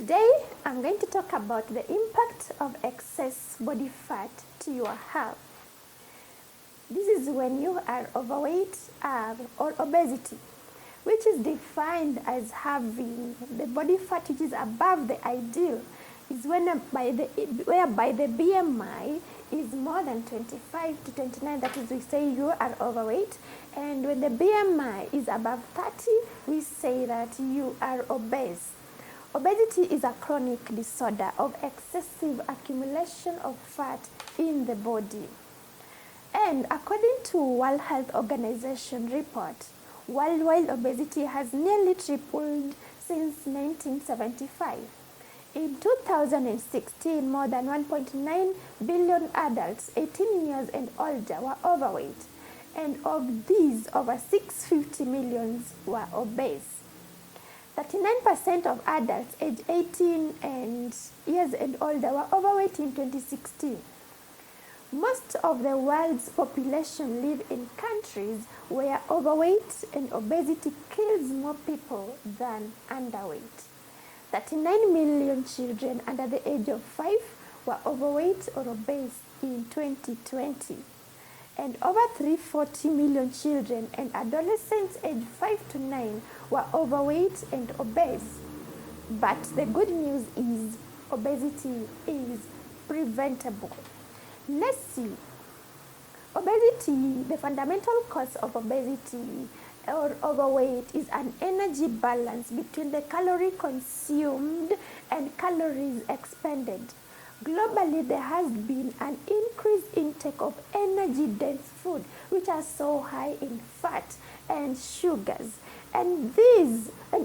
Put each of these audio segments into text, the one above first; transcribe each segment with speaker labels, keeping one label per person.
Speaker 1: Today, I'm going to talk about the impact of excess body fat to your health. This is when you are overweight or obesity, which is defined as having the body fat which is above the ideal, is whereby the BMI is more than 25 to 29, that is, we say you are overweight, and when the BMI is above 30, we say that you are obese. Obesity is a chronic disorder of excessive accumulation of fat in the body. And according to World Health Organization report, worldwide obesity has nearly tripled since 1975. In 2016, more than 1.9 billion adults 18 years and older were overweight, and of these, over 650 million were obese. 39% of adults aged 18 years and older were overweight in 2016. Most of the world's population live in countries where overweight and obesity kills more people than underweight. 39 million children under the age of 5 were overweight or obese in 2020. And over 340 million children and adolescents aged 5 to 9 were overweight and obese. But the good news is obesity is preventable. Let's see. Obesity, the fundamental cause of obesity or overweight is an energy balance between the calorie consumed and calories expended. Globally, there has been an increased intake of energy-dense food, which are so high in fat and sugars, and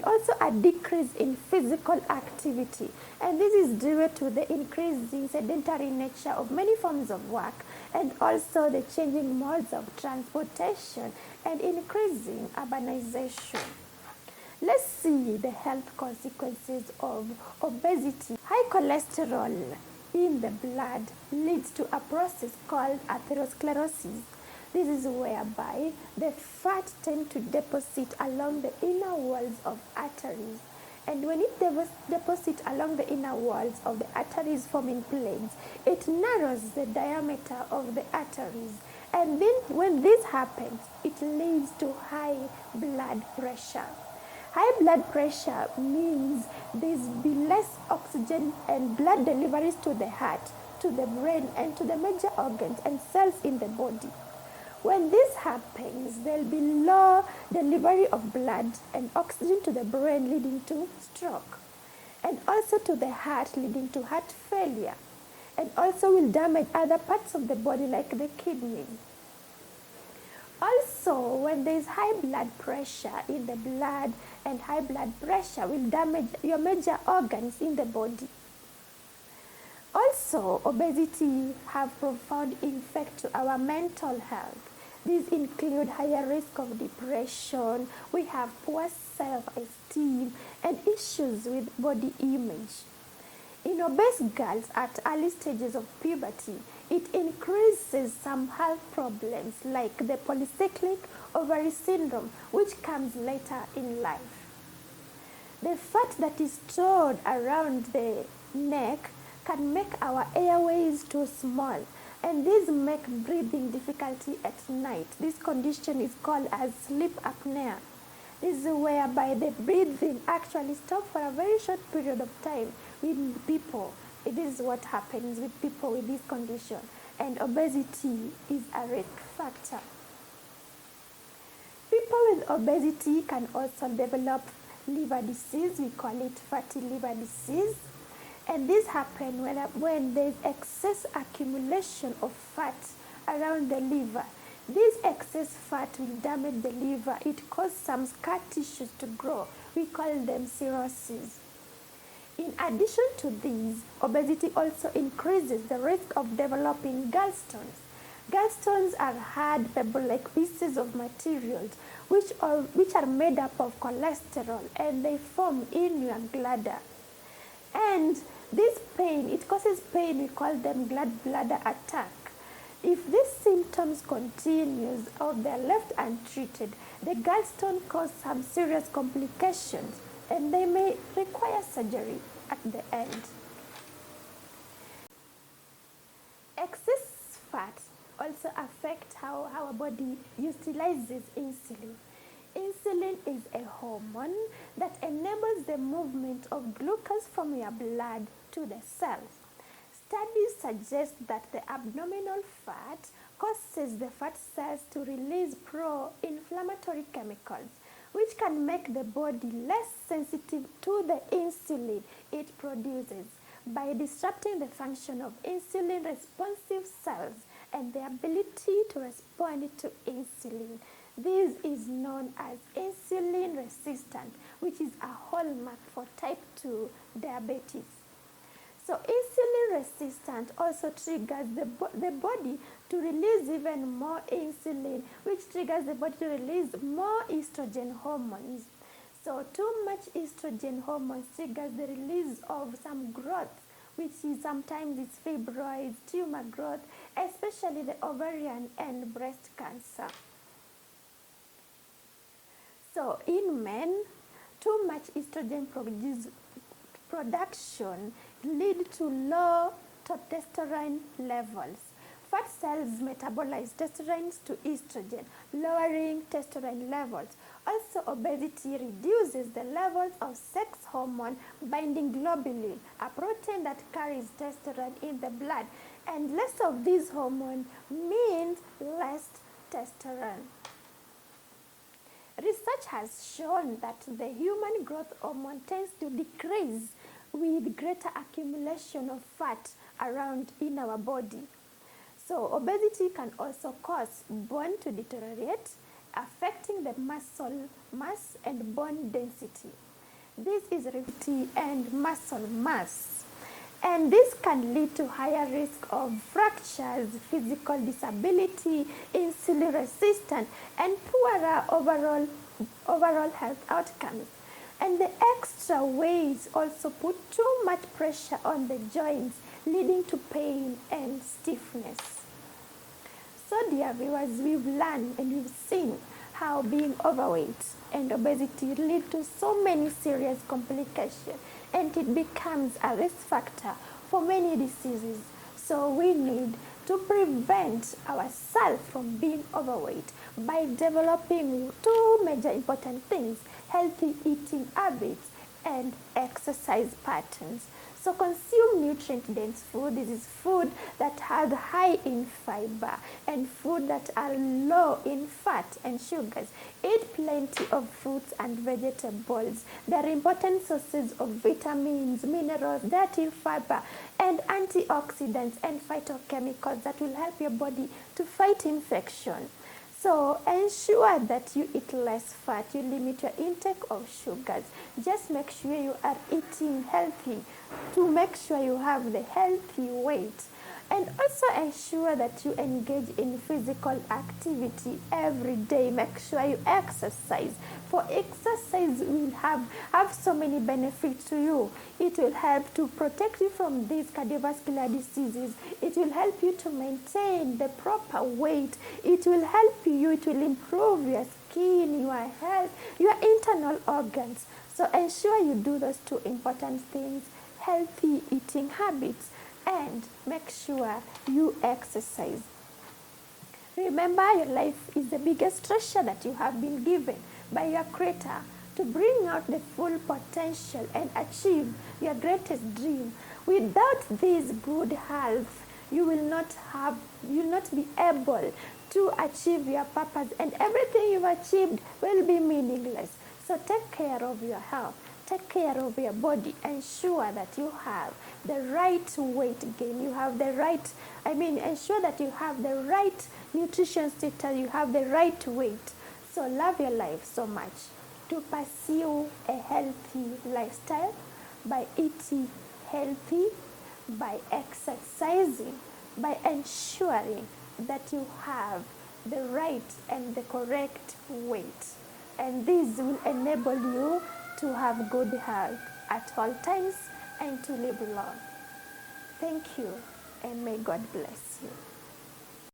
Speaker 1: also a decrease in physical activity. And this is due to the increasing sedentary nature of many forms of work, and also the changing modes of transportation and increasing urbanization. Let's see the health consequences of obesity. High cholesterol in the blood leads to a process called atherosclerosis. This is whereby the fat tend to deposit along the inner walls of arteries. And when it deposits along the inner walls of the arteries forming planes, it narrows the diameter of the arteries. And then when this happens, it leads to high blood pressure. High blood pressure means there's be less oxygen and blood deliveries to the heart, to the brain, and to the major organs and cells in the body. When this happens, there'll be low delivery of blood and oxygen to the brain, leading to stroke, and also to the heart, leading to heart failure, and also will damage other parts of the body like the kidney. Also, when there is high blood pressure in the blood, and high blood pressure will damage your major organs in the body. Also, obesity have profound effect to our mental health. These include higher risk of depression, we have poor self-esteem, and issues with body image. In obese girls at early stages of puberty, it increases some health problems like the polycyclic ovary syndrome, which comes later in life. The fat that is stored around the neck can make our airways too small, and this makes breathing difficulty at night. This condition is called as sleep apnea. This is whereby the breathing actually stops for a very short period of time with people. It is what happens with people with this condition, and obesity is a risk factor. People with obesity can also develop liver disease. We call it fatty liver disease, and this happens when there is excess accumulation of fat around the liver. This excess fat will damage the liver. It causes some scar tissues to grow. We call them cirrhosis. In addition to these, obesity also increases the risk of developing gallstones. Gallstones are hard pebble-like pieces of materials which are made up of cholesterol, and they form in your bladder. And this pain, it causes pain, we call them gallbladder attack. If these symptoms continues or they're left untreated, the gallstone cause some serious complications, and they may require surgery at the end. Excess fat also affects how our body utilizes insulin. Insulin is a hormone that enables the movement of glucose from your blood to the cells. Studies suggest that the abdominal fat causes the fat cells to release pro-inflammatory chemicals, which can make the body less sensitive to the insulin it produces by disrupting the function of insulin-responsive cells and their ability to respond to insulin. This is known as insulin resistant, which is a hallmark for type 2 diabetes. So insulin resistant also triggers the body to release even more insulin, which triggers the body to release more estrogen hormones. So too much estrogen hormones triggers the release of some growth, which is sometimes it's fibroids, tumor growth, especially the ovarian and breast cancer. So in men, too much estrogen production lead to low testosterone levels. Fat cells metabolize testosterone to estrogen, lowering testosterone levels. Also, obesity reduces the levels of sex hormone binding globulin, a protein that carries testosterone in the blood, and less of this hormone means less testosterone. Research has shown that the human growth hormone tends to decrease with greater accumulation of fat around in our body. So obesity can also cause bone to deteriorate, affecting the muscle mass and bone density. This is rigidity and muscle mass. And this can lead to higher risk of fractures, physical disability, insulin resistance, and poorer overall health outcomes. And the extra weight also put too much pressure on the joints, leading to pain and stiffness. So dear viewers, we've learned and we've seen how being overweight and obesity lead to so many serious complications, and it becomes a risk factor for many diseases. So we need to prevent ourselves from being overweight by developing two major important things: healthy eating habits and exercise patterns. So consume nutrient-dense food. This is food that has high in fiber and food that are low in fat and sugars. Eat plenty of fruits and vegetables. They are important sources of vitamins, minerals, dietary fiber, and antioxidants and phytochemicals that will help your body to fight infection. So ensure that you eat less fat, you limit your intake of sugars. Just make sure you are eating healthy to make sure you have the healthy weight. And also ensure that you engage in physical activity every day. Make sure you exercise. For exercise will have so many benefits to you. It will help to protect you from these cardiovascular diseases. It will help you to maintain the proper weight. It will help you, it will improve your skin, your health, your internal organs. So ensure you do those two important things: healthy eating habits, and make sure you exercise. Remember, your life is the biggest treasure that you have been given by your Creator to bring out the full potential and achieve your greatest dream. Without this good health, you will not be able to achieve your purpose, and everything you've achieved will be meaningless. So take care of your health. Take care of your body. Ensure that you have the right weight gain. You have the right, ensure that you have the right nutrition status. You have the right weight. So love your life so much to pursue a healthy lifestyle by eating healthy, by exercising, by ensuring that you have the right and the correct weight. And this will enable you to have good health at all times and to live long. Thank you, and may God bless you.